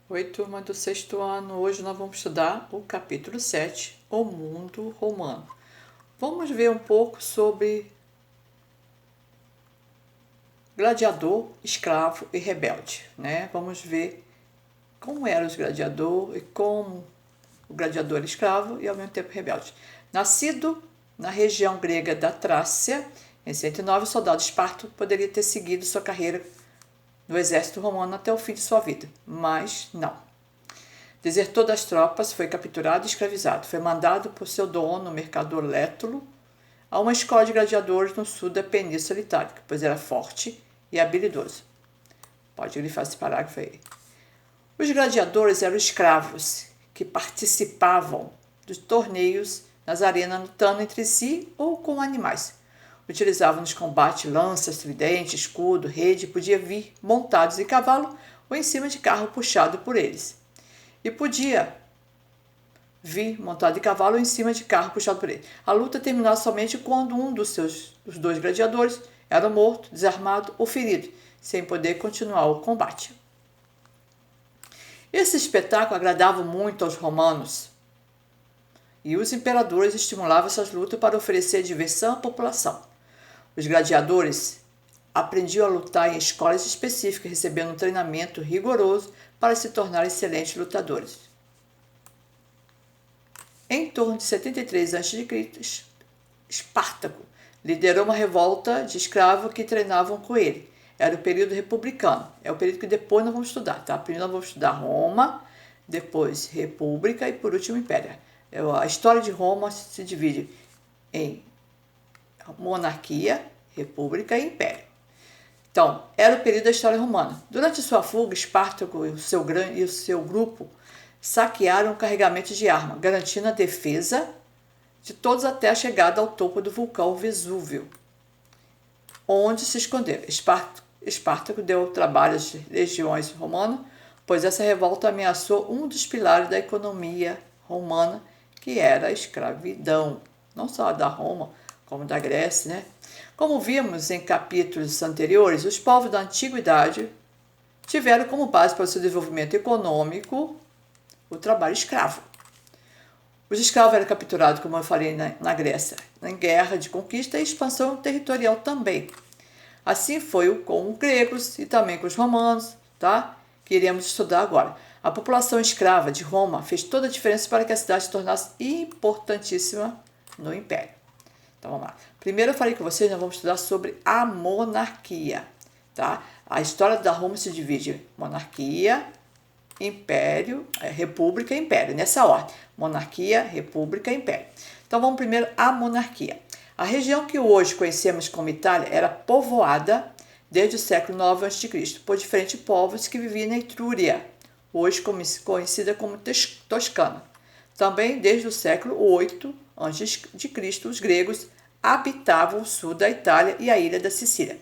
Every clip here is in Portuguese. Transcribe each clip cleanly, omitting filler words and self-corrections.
Oi, turma do sexto ano. Hoje nós vamos estudar o capítulo 7, o mundo romano. Vamos ver um pouco sobre gladiador, escravo e rebelde, né? Vamos ver como eram os gladiadores e como o gladiador era escravo e ao mesmo tempo rebelde. Nascido na região grega da Trácia, em 109, o soldado esparto poderia ter seguido sua carreira no exército romano até o fim de sua vida, mas não. Desertou das tropas, foi capturado e escravizado. Foi mandado por seu dono, o mercador Létulo, a uma escola de gladiadores no sul da Península Itálica, pois era forte e habilidoso. Pode grifar esse parágrafo aí. Os gladiadores eram escravos que participavam dos torneios nas arenas lutando entre si ou com animais. Utilizavam nos combates lanças, tridente, escudo, rede e podia vir montados em cavalo ou em cima de carro puxado por eles. E podia vir montado em cavalo ou em cima de carro puxado por ele. A luta terminava somente quando um dos dois gladiadores era morto, desarmado ou ferido, sem poder continuar o combate. Esse espetáculo agradava muito aos romanos e os imperadores estimulavam essas lutas para oferecer diversão à população. Os gladiadores aprendiam a lutar em escolas específicas, recebendo um treinamento rigoroso para se tornar excelentes lutadores. Em torno de 73 a.C., Espartaco liderou uma revolta de escravos que treinavam com ele. Era o período republicano. É o período que depois nós vamos estudar, tá? Primeiro nós vamos estudar Roma, depois República e por último Império. A história de Roma se divide em monarquia, república e império. Então, era o período da história romana. Durante sua fuga, Espartaco e o seu grupo saquearam o carregamento de armas, garantindo a defesa de todos até a chegada ao topo do vulcão Vesúvio, onde se esconderam. Espartaco deu trabalho às legiões romanas, pois essa revolta ameaçou um dos pilares da economia romana, que era a escravidão, não só da Roma, como da Grécia, né? Como vimos em capítulos anteriores, os povos da antiguidade tiveram como base para o seu desenvolvimento econômico o trabalho escravo. Os escravos eram capturados, como eu falei, na Grécia, em guerra de conquista e expansão territorial também. Assim foi com os gregos e também com os romanos, tá? Que iremos estudar agora. A população escrava de Roma fez toda a diferença para que a cidade se tornasse importantíssima no Império. Então vamos lá. Primeiro eu falei com vocês, nós vamos estudar sobre a monarquia, tá? A história da Roma se divide em monarquia, império, república e império, nessa ordem. Monarquia, república e império. Então vamos primeiro à monarquia. A região que hoje conhecemos como Itália era povoada desde o século IX a.C. por diferentes povos que viviam na Etrúria, hoje conhecida como Toscana. Também desde o século VIII a.C., os gregos habitavam o sul da Itália e a ilha da Sicília.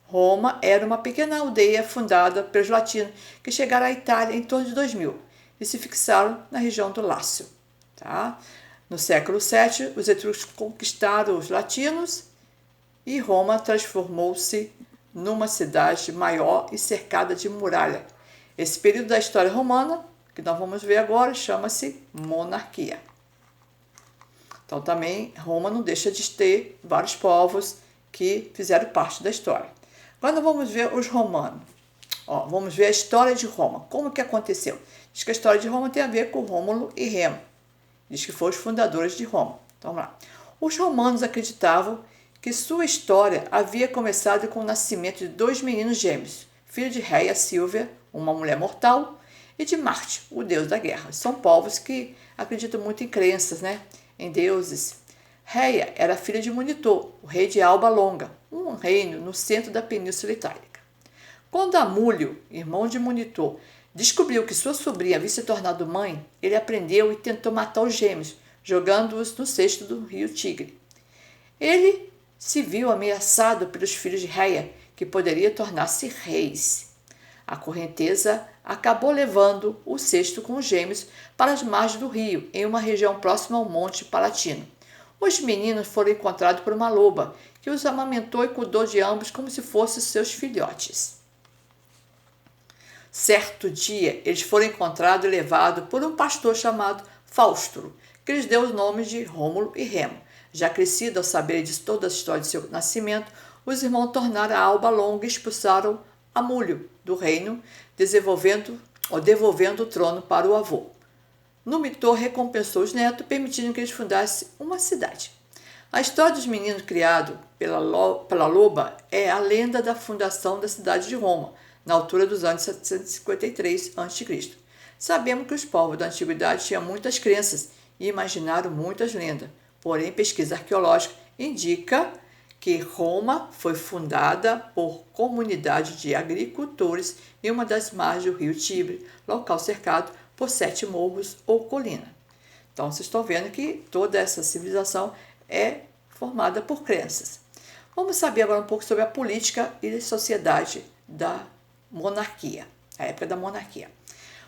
Roma era uma pequena aldeia fundada pelos latinos que chegaram à Itália em torno de 2000 e se fixaram na região do Lácio. Tá? No século VII, os etruscos conquistaram os latinos e Roma transformou-se numa cidade maior e cercada de muralha. Esse período da história romana, que nós vamos ver agora, chama-se monarquia. Então também Roma não deixa de ter vários povos que fizeram parte da história. Agora vamos ver os romanos. Vamos ver a história de Roma. Como que aconteceu? Diz que a história de Roma tem a ver com Rômulo e Remo. Diz que foram os fundadores de Roma. Então vamos lá. Os romanos acreditavam que sua história havia começado com o nascimento de dois meninos gêmeos, filho de Rhea Silvia, uma mulher mortal, e de Marte, o deus da guerra. São povos que acreditam muito em crenças, né? Em deuses. Rhea era filha de Monitor, o rei de Alba Longa, um reino no centro da Península Itálica. Quando Amúlio, irmão de Monitor, descobriu que sua sobrinha havia se tornado mãe, ele aprendeu e tentou matar os gêmeos, jogando-os no cesto do rio Tigre. Ele se viu ameaçado pelos filhos de Rhea, que poderia tornar-se reis. A correnteza acabou levando o cesto com os gêmeos para as margens do rio, em uma região próxima ao Monte Palatino. Os meninos foram encontrados por uma loba, que os amamentou e cuidou de ambos como se fossem seus filhotes. Certo dia, eles foram encontrados e levados por um pastor chamado Fausto, que lhes deu os nomes de Rômulo e Remo. Já crescido ao saber de toda a história de seu nascimento, os irmãos tornaram a alba longa e expulsaram Amúlio do reino, devolvendo o trono para o avô. Numitor recompensou os netos, permitindo que eles fundassem uma cidade. A história dos meninos criados pela loba é a lenda da fundação da cidade de Roma, na altura dos anos 753 a.C. Sabemos que os povos da antiguidade tinham muitas crenças e imaginaram muitas lendas, porém pesquisa arqueológica indica que Roma foi fundada por comunidade de agricultores em uma das margens do rio Tibre, local cercado por 7 morros ou colinas. Então, vocês estão vendo que toda essa civilização é formada por crenças. Vamos saber agora um pouco sobre a política e a sociedade da monarquia, a época da monarquia.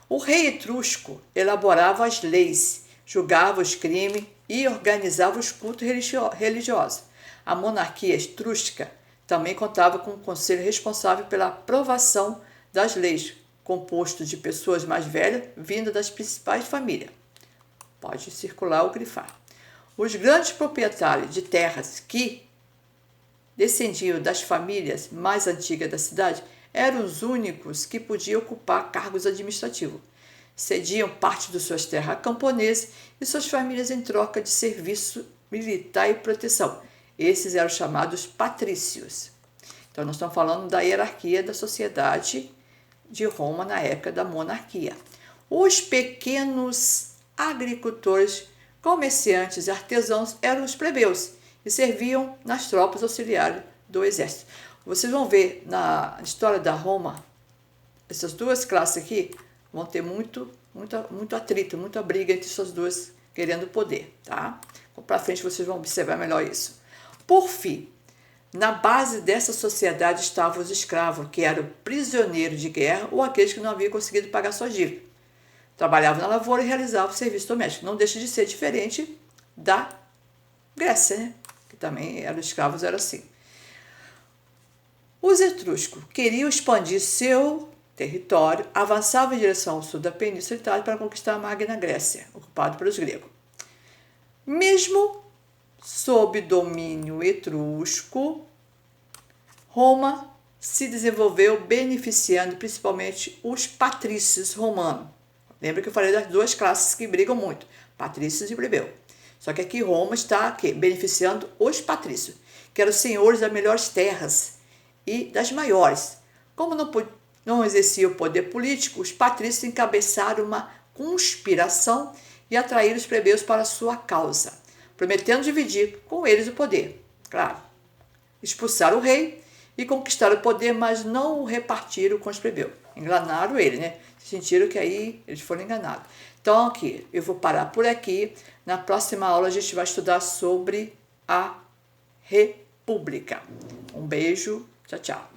O rei etrusco elaborava as leis, julgava os crimes e organizava os cultos religiosos. A monarquia etrusca também contava com um conselho responsável pela aprovação das leis, composto de pessoas mais velhas vindas das principais famílias. Pode circular ou grifar. Os grandes proprietários de terras que descendiam das famílias mais antigas da cidade eram os únicos que podiam ocupar cargos administrativos. Cediam parte de suas terras a camponeses e suas famílias em troca de serviço militar e proteção. Esses eram chamados patrícios. Então, nós estamos falando da hierarquia da sociedade de Roma na época da monarquia. Os pequenos agricultores, comerciantes e artesãos eram os plebeus e serviam nas tropas auxiliares do exército. Vocês vão ver na história da Roma, essas duas classes aqui vão ter muito atrito, muita briga entre essas duas querendo poder, tá? Para frente vocês vão observar melhor isso. Por fim, na base dessa sociedade estavam os escravos, que eram prisioneiros de guerra ou aqueles que não haviam conseguido pagar suas dívidas. Trabalhavam na lavoura e realizavam serviço doméstico. Não deixa de ser diferente da Grécia, né? Que também eram escravos, era assim. Os etruscos queriam expandir seu território, avançavam em direção ao sul da Península Itália para conquistar a Magna Grécia, ocupada pelos gregos. Mesmo sob domínio etrusco, Roma se desenvolveu beneficiando principalmente os patrícios romanos. Lembra que eu falei das duas classes que brigam muito, patrícios e plebeu. Só que aqui Roma está beneficiando os patrícios, que eram os senhores das melhores terras e das maiores. Como não exercia o poder político, os patrícios encabeçaram uma conspiração e atraíram os plebeus para sua causa, prometendo dividir com eles o poder. Claro, expulsaram o rei e conquistaram o poder, mas não o repartiram com os plebeus. Enganaram ele, né? Sentiram que aí eles foram enganados. Então, aqui, eu vou parar por aqui. Na próxima aula, a gente vai estudar sobre a República. Um beijo, tchau, tchau.